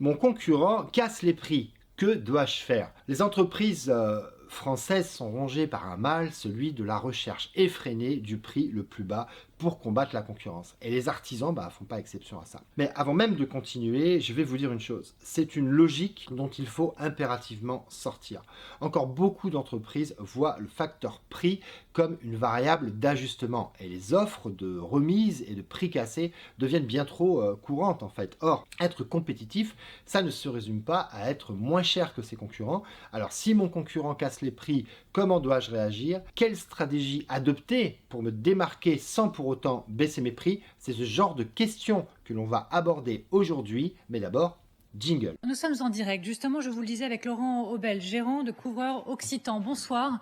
Mon concurrent casse les prix. Que dois-je faire? Les entreprises françaises sont rongées par un mal, celui de la recherche effrénée du prix le plus bas pour combattre la concurrence. Et les artisans font pas exception à ça. Mais avant même de continuer, je vais vous dire une chose. C'est une logique dont il faut impérativement sortir. Encore beaucoup d'entreprises voient le facteur prix comme une variable d'ajustement. Et les offres de remise et de prix cassés deviennent bien trop courantes en fait. Or, être compétitif, ça ne se résume pas à être moins cher que ses concurrents. Alors si mon concurrent casse les prix, comment dois-je réagir? Quelle stratégie adopter pour me démarquer sans pour autant baisser mes prix? C'est ce genre de questions que l'on va aborder aujourd'hui, mais d'abord, jingle. Nous sommes en direct, justement, je vous le disais, avec Laurent Aubel, gérant de Couvreurs Occitan. Bonsoir.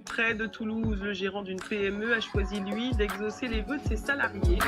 Près de Toulouse, le gérant d'une PME a choisi, lui, d'exaucer les vœux de ses salariés.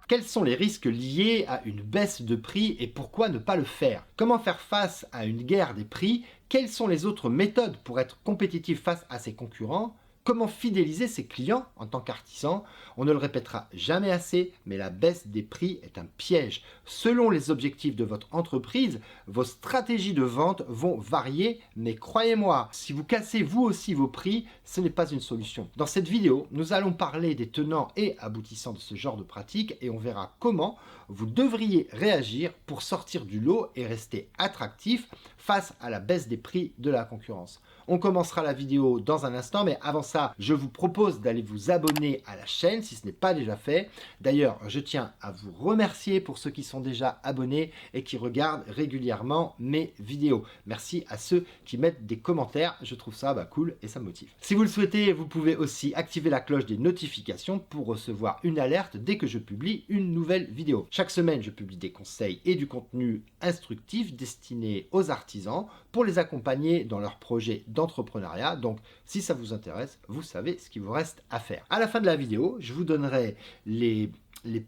Quels sont les risques liés à une baisse de prix et pourquoi ne pas le faire? Comment faire face à une guerre des prix? Quelles sont les autres méthodes pour être compétitif face à ses concurrents? Comment fidéliser ses clients en tant qu'artisan? On ne le répétera jamais assez, mais la baisse des prix est un piège. Selon les objectifs de votre entreprise, vos stratégies de vente vont varier, mais croyez-moi, si vous cassez vous aussi vos prix, ce n'est pas une solution. Dans cette vidéo, nous allons parler des tenants et aboutissants de ce genre de pratique et on verra comment vous devriez réagir pour sortir du lot et rester attractif face à la baisse des prix de la concurrence. On commencera la vidéo dans un instant, mais avant ça, je vous propose d'aller vous abonner à la chaîne si ce n'est pas déjà fait. D'ailleurs, je tiens à vous remercier pour ceux qui sont déjà abonnés et qui regardent régulièrement mes vidéos. Merci à ceux qui mettent des commentaires, je trouve ça cool et ça me motive. Si vous le souhaitez, vous pouvez aussi activer la cloche des notifications pour recevoir une alerte dès que je publie une nouvelle vidéo. Chaque semaine, je publie des conseils et du contenu instructif destiné aux artisans pour les accompagner dans leurs projets d'entrepreneuriat. Donc, si ça vous intéresse, vous savez ce qu'il vous reste à faire. À la fin de la vidéo, je vous donnerai les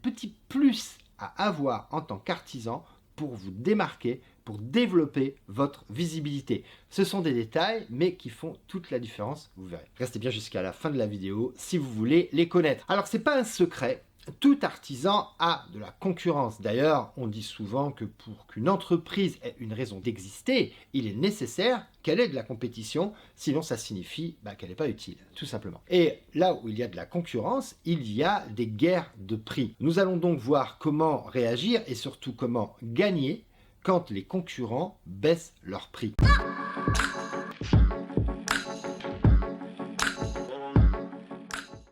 petits plus à avoir en tant qu'artisan pour vous démarquer, pour développer votre visibilité. Ce sont des détails, mais qui font toute la différence, vous verrez. Restez bien jusqu'à la fin de la vidéo si vous voulez les connaître. Alors, c'est pas un secret. Tout artisan a de la concurrence. D'ailleurs, on dit souvent que pour qu'une entreprise ait une raison d'exister, il est nécessaire qu'elle ait de la compétition, sinon ça signifie qu'elle n'est pas utile, tout simplement. Et là où il y a de la concurrence, il y a des guerres de prix. Nous allons donc voir comment réagir et surtout comment gagner quand les concurrents baissent leurs prix.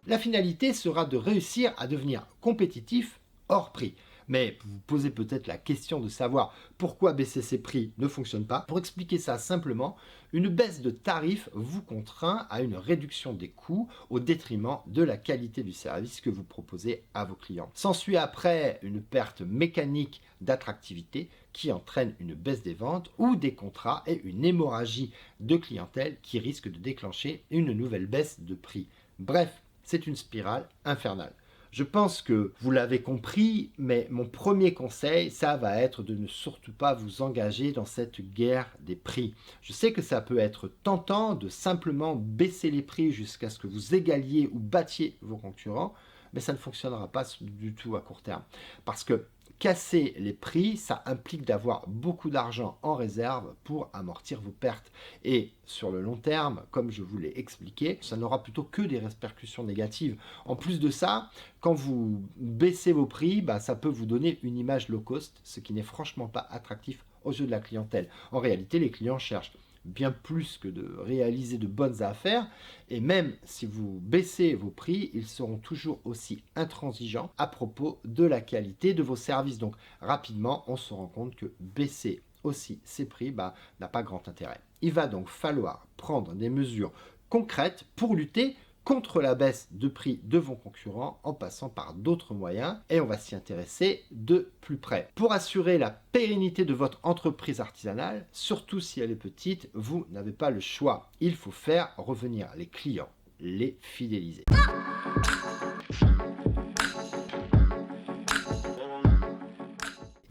La finalité sera de réussir à devenir compétitif hors prix. Mais vous vous posez peut-être la question de savoir pourquoi baisser ses prix ne fonctionne pas. Pour expliquer ça simplement, une baisse de tarif vous contraint à une réduction des coûts au détriment de la qualité du service que vous proposez à vos clients. S'ensuit après une perte mécanique d'attractivité qui entraîne une baisse des ventes ou des contrats et une hémorragie de clientèle qui risque de déclencher une nouvelle baisse de prix. Bref, c'est une spirale infernale. Je pense que vous l'avez compris, mais mon premier conseil, ça va être de ne surtout pas vous engager dans cette guerre des prix. Je sais que ça peut être tentant de simplement baisser les prix jusqu'à ce que vous égaliez ou battiez vos concurrents, mais ça ne fonctionnera pas du tout à court terme. Parce que casser les prix, ça implique d'avoir beaucoup d'argent en réserve pour amortir vos pertes. Et sur le long terme, comme je vous l'ai expliqué, ça n'aura plutôt que des répercussions négatives. En plus de ça, quand vous baissez vos prix, ça peut vous donner une image low cost, ce qui n'est franchement pas attractif aux yeux de la clientèle. En réalité, les clients cherchent bien plus que de réaliser de bonnes affaires, et même si vous baissez vos prix, ils seront toujours aussi intransigeants à propos de la qualité de vos services. Donc rapidement, on se rend compte que baisser aussi ses prix n'a pas grand intérêt. Il va donc falloir prendre des mesures concrètes pour lutter contre la baisse de prix de vos concurrents en passant par d'autres moyens, et on va s'y intéresser de plus près. Pour assurer la pérennité de votre entreprise artisanale, surtout si elle est petite, vous n'avez pas le choix. Il faut faire revenir les clients, les fidéliser.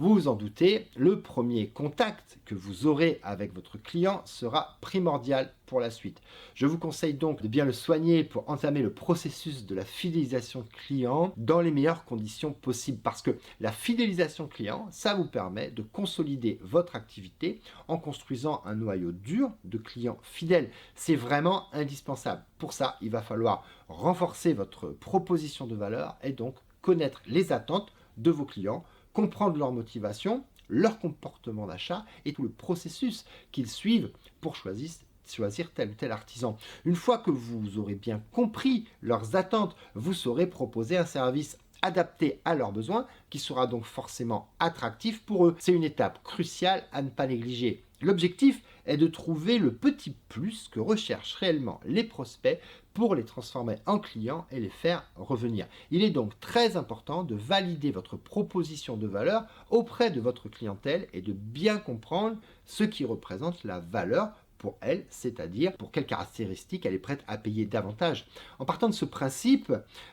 Vous vous en doutez, le premier contact que vous aurez avec votre client sera primordial pour la suite. Je vous conseille donc de bien le soigner pour entamer le processus de la fidélisation client dans les meilleures conditions possibles, parce que la fidélisation client, ça vous permet de consolider votre activité en construisant un noyau dur de clients fidèles. C'est vraiment indispensable. Pour ça, il va falloir renforcer votre proposition de valeur et donc connaître les attentes de vos clients, comprendre leur motivation, leur comportement d'achat et tout le processus qu'ils suivent pour choisir tel ou tel artisan. Une fois que vous aurez bien compris leurs attentes, vous saurez proposer un service adapté à leurs besoins qui sera donc forcément attractif pour eux. C'est une étape cruciale à ne pas négliger. L'objectif est de trouver le petit plus que recherchent réellement les prospects pour les transformer en clients et les faire revenir. Il est donc très important de valider votre proposition de valeur auprès de votre clientèle et de bien comprendre ce qui représente la valeur pour elle, c'est-à-dire pour quelles caractéristiques elle est prête à payer davantage. En partant de ce principe,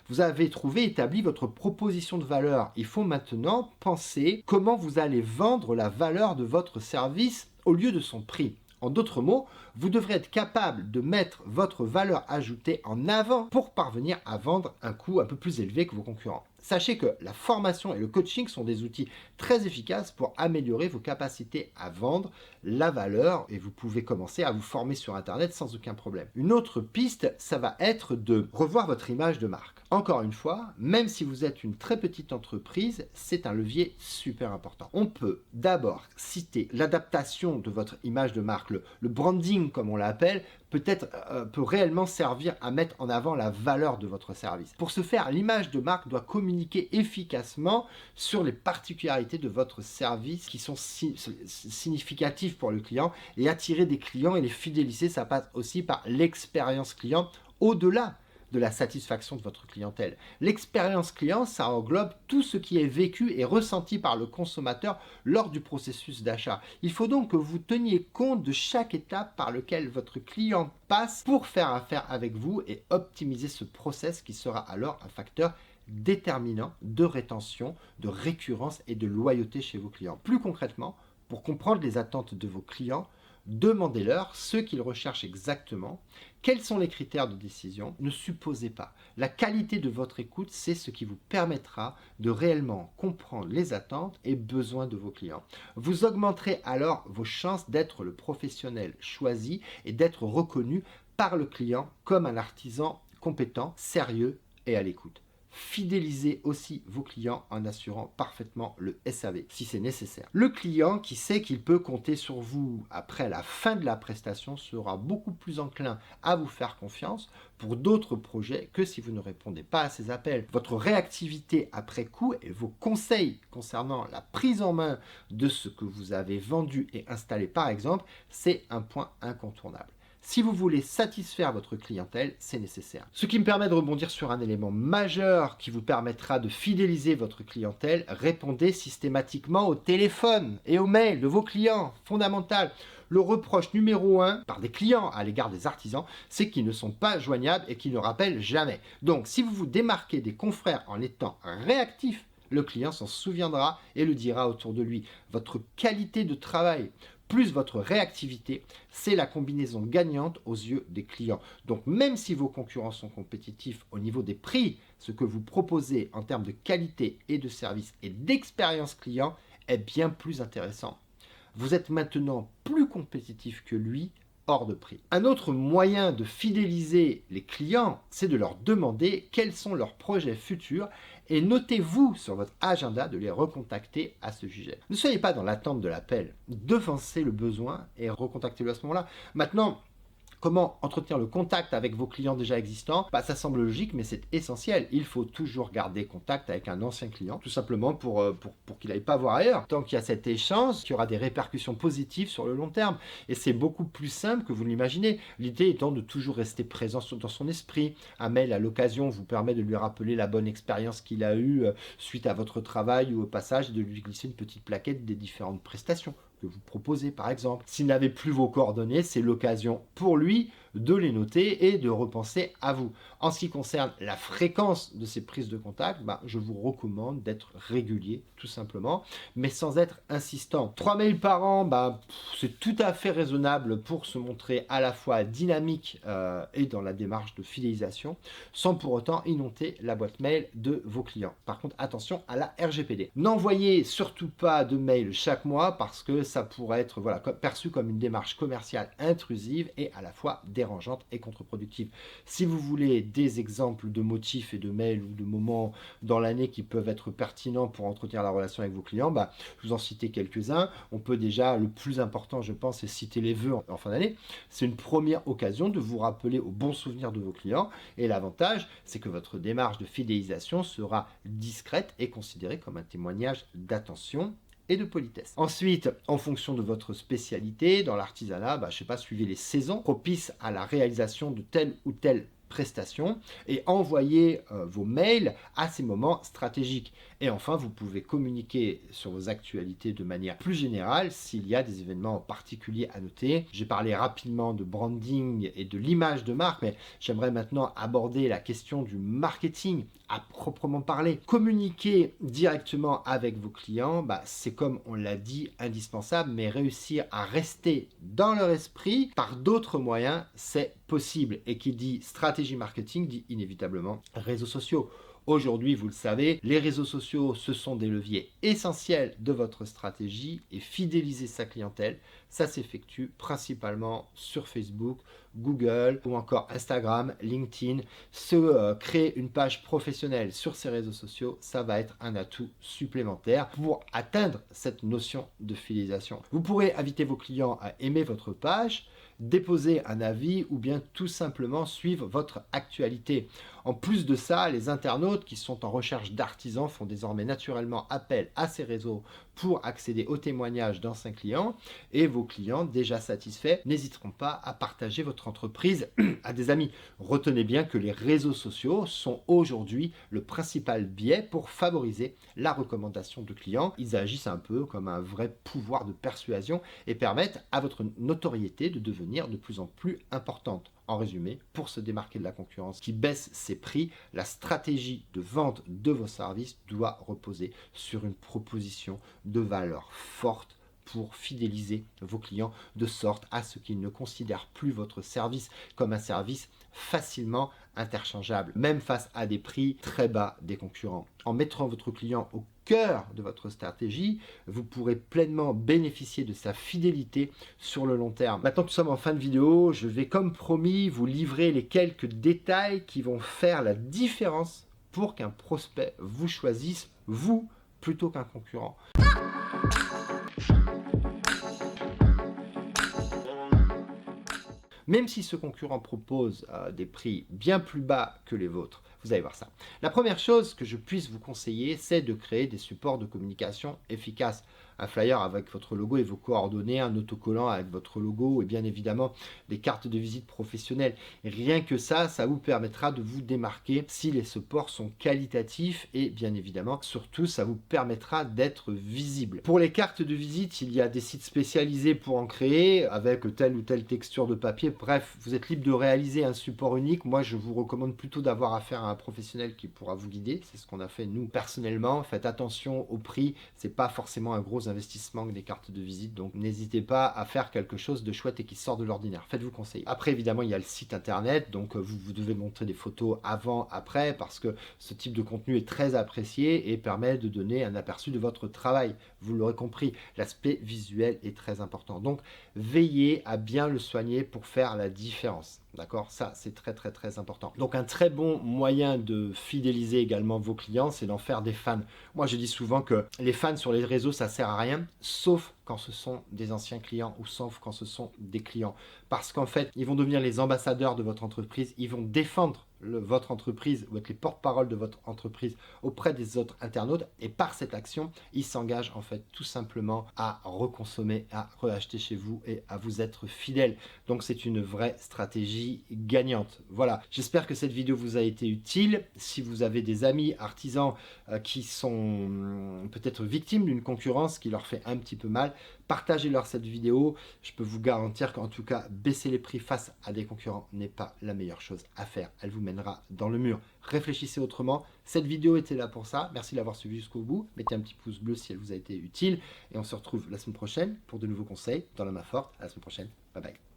vous avez établi votre proposition de valeur. Il faut maintenant penser comment vous allez vendre la valeur de votre service au lieu de son prix. En d'autres mots, vous devrez être capable de mettre votre valeur ajoutée en avant pour parvenir à vendre un coût un peu plus élevé que vos concurrents. Sachez que la formation et le coaching sont des outils très efficaces pour améliorer vos capacités à vendre la valeur et vous pouvez commencer à vous former sur Internet sans aucun problème. Une autre piste, ça va être de revoir votre image de marque. Encore une fois, même si vous êtes une très petite entreprise, c'est un levier super important. On peut d'abord citer l'adaptation de votre image de marque, le branding comme on l'appelle, peut réellement servir à mettre en avant la valeur de votre service. Pour ce faire, l'image de marque doit communiquer efficacement sur les particularités de votre service qui sont significatives pour le client et attirer des clients et les fidéliser, ça passe aussi par l'expérience client au-delà de la satisfaction de votre clientèle. L'expérience client, ça englobe tout ce qui est vécu et ressenti par le consommateur lors du processus d'achat. Il faut donc que vous teniez compte de chaque étape par laquelle votre client passe pour faire affaire avec vous et optimiser ce process qui sera alors un facteur déterminant de rétention, de récurrence et de loyauté chez vos clients. Plus concrètement, pour comprendre les attentes de vos clients, demandez-leur ce qu'ils recherchent exactement, quels sont les critères de décision. Ne supposez pas. La qualité de votre écoute, c'est ce qui vous permettra de réellement comprendre les attentes et besoins de vos clients. Vous augmenterez alors vos chances d'être le professionnel choisi et d'être reconnu par le client comme un artisan compétent, sérieux et à l'écoute. Fidélisez aussi vos clients en assurant parfaitement le SAV si c'est nécessaire. Le client qui sait qu'il peut compter sur vous après la fin de la prestation sera beaucoup plus enclin à vous faire confiance pour d'autres projets que si vous ne répondez pas à ses appels. Votre réactivité après coup et vos conseils concernant la prise en main de ce que vous avez vendu et installé par exemple, c'est un point incontournable. Si vous voulez satisfaire votre clientèle, c'est nécessaire. Ce qui me permet de rebondir sur un élément majeur qui vous permettra de fidéliser votre clientèle, répondez systématiquement au téléphone et aux mails de vos clients. Fondamental. Le reproche numéro 1 par des clients à l'égard des artisans, c'est qu'ils ne sont pas joignables et qu'ils ne rappellent jamais. Donc, si vous vous démarquez des confrères en étant réactif, le client s'en souviendra et le dira autour de lui. Votre qualité de travail plus votre réactivité, c'est la combinaison gagnante aux yeux des clients. Donc même si vos concurrents sont compétitifs au niveau des prix, ce que vous proposez en termes de qualité et de service et d'expérience client est bien plus intéressant. Vous êtes maintenant plus compétitif que lui, hors de prix. Un autre moyen de fidéliser les clients, c'est de leur demander quels sont leurs projets futurs et notez-vous sur votre agenda de les recontacter à ce sujet. Ne soyez pas dans l'attente de l'appel, devancez le besoin et recontactez-le à ce moment-là. Maintenant, comment entretenir le contact avec vos clients déjà existants? Ça semble logique, mais c'est essentiel. Il faut toujours garder contact avec un ancien client, tout simplement pour qu'il n'aille pas voir ailleurs. Tant qu'il y a cet échange, il y aura des répercussions positives sur le long terme. Et c'est beaucoup plus simple que vous l'imaginez. L'idée étant de toujours rester présent dans son esprit. Un mail à l'occasion vous permet de lui rappeler la bonne expérience qu'il a eue suite à votre travail ou au passage et de lui glisser une petite plaquette des différentes prestations que vous proposez par exemple. S'il n'avait plus vos coordonnées, c'est l'occasion pour lui de les noter et de repenser à vous. En ce qui concerne la fréquence de ces prises de contact, je vous recommande d'être régulier, tout simplement, mais sans être insistant. 3 mails par an, c'est tout à fait raisonnable pour se montrer à la fois dynamique et dans la démarche de fidélisation, sans pour autant inonder la boîte mail de vos clients. Par contre, attention à la RGPD. N'envoyez surtout pas de mails chaque mois parce que ça pourrait être perçu comme une démarche commerciale intrusive et à la fois dérangeante et contre-productive. Si vous voulez des exemples de motifs et de mails ou de moments dans l'année qui peuvent être pertinents pour entretenir la relation avec vos clients, je vous en citer quelques-uns. On peut déjà, le plus important je pense, c'est citer les vœux en fin d'année. C'est une première occasion de vous rappeler aux bons souvenirs de vos clients et l'avantage, c'est que votre démarche de fidélisation sera discrète et considérée comme un témoignage d'attention et de politesse. Ensuite, en fonction de votre spécialité, dans l'artisanat, suivez les saisons propices à la réalisation de telle ou telle prestation et envoyez vos mails à ces moments stratégiques. Et enfin, vous pouvez communiquer sur vos actualités de manière plus générale s'il y a des événements particuliers à noter. J'ai parlé rapidement de branding et de l'image de marque, mais j'aimerais maintenant aborder la question du marketing à proprement parler. Communiquer directement avec vos clients, c'est comme on l'a dit, indispensable, mais réussir à rester dans leur esprit par d'autres moyens, c'est possible. Et qui dit stratégie marketing dit inévitablement réseaux sociaux. Aujourd'hui, vous le savez, les réseaux sociaux, ce sont des leviers essentiels de votre stratégie et fidéliser sa clientèle, ça s'effectue principalement sur Facebook, Google ou encore Instagram, LinkedIn. Créer une page professionnelle sur ces réseaux sociaux, ça va être un atout supplémentaire pour atteindre cette notion de fidélisation. Vous pourrez inviter vos clients à aimer votre page, déposer un avis ou bien tout simplement suivre votre actualité. En plus de ça, les internautes qui sont en recherche d'artisans font désormais naturellement appel à ces réseaux pour accéder aux témoignages d'anciens clients et vos clients déjà satisfaits n'hésiteront pas à partager votre entreprise à des amis. Retenez bien que les réseaux sociaux sont aujourd'hui le principal biais pour favoriser la recommandation de clients. Ils agissent un peu comme un vrai pouvoir de persuasion et permettent à votre notoriété de devenir de plus en plus importante. En résumé, pour se démarquer de la concurrence qui baisse ses prix, la stratégie de vente de vos services doit reposer sur une proposition de valeur forte pour fidéliser vos clients de sorte à ce qu'ils ne considèrent plus votre service comme un service facilement interchangeable, même face à des prix très bas des concurrents. En mettant votre client au cœur de votre stratégie, vous pourrez pleinement bénéficier de sa fidélité sur le long terme. Maintenant que nous sommes en fin de vidéo, je vais comme promis vous livrer les quelques détails qui vont faire la différence pour qu'un prospect vous choisisse, vous, plutôt qu'un concurrent. Même si ce concurrent propose des prix bien plus bas que les vôtres, vous allez voir ça. La première chose que je puisse vous conseiller, c'est de créer des supports de communication efficaces. Un flyer avec votre logo et vos coordonnées, un autocollant avec votre logo et bien évidemment des cartes de visite professionnelles. Et rien que ça vous permettra de vous démarquer si les supports sont qualitatifs et bien évidemment, surtout, ça vous permettra d'être visible. Pour les cartes de visite, il y a des sites spécialisés pour en créer avec telle ou telle texture de papier. Bref, vous êtes libre de réaliser un support unique. Moi, je vous recommande plutôt d'avoir affaire à un professionnel qui pourra vous guider. C'est ce qu'on a fait nous personnellement. Faites attention au prix. C'est pas forcément un gros investissement que des cartes de visite, donc n'hésitez pas à faire quelque chose de chouette et qui sort de l'ordinaire. Faites-vous conseiller. Après, évidemment, il y a le site internet, donc vous devez montrer des photos avant, après, parce que ce type de contenu est très apprécié et permet de donner un aperçu de votre travail. Vous l'aurez compris, l'aspect visuel est très important. Donc, veillez à bien le soigner pour faire la différence. D'accord? Ça, c'est très, très, très important. Donc, un très bon moyen de fidéliser également vos clients, c'est d'en faire des fans. Moi, je dis souvent que les fans sur les réseaux, ça sert à rien, sauf quand ce sont des anciens clients ou sauf quand ce sont des clients. Parce qu'en fait, ils vont devenir les ambassadeurs de votre entreprise, ils vont défendre votre entreprise ou être les porte-parole de votre entreprise auprès des autres internautes et par cette action, ils s'engagent en fait tout simplement à reconsommer, à reacheter chez vous et à vous être fidèles. Donc c'est une vraie stratégie gagnante. Voilà, j'espère que cette vidéo vous a été utile. Si vous avez des amis artisans qui sont peut-être victimes d'une concurrence qui leur fait un petit peu mal, Partagez-leur cette vidéo. Je peux vous garantir qu'en tout cas, baisser les prix face à des concurrents n'est pas la meilleure chose à faire. Elle vous mènera dans le mur. Réfléchissez autrement. Cette vidéo était là pour ça. Merci de l'avoir suivi jusqu'au bout. Mettez un petit pouce bleu si elle vous a été utile. Et on se retrouve la semaine prochaine pour de nouveaux conseils dans la main forte. À la semaine prochaine. Bye bye.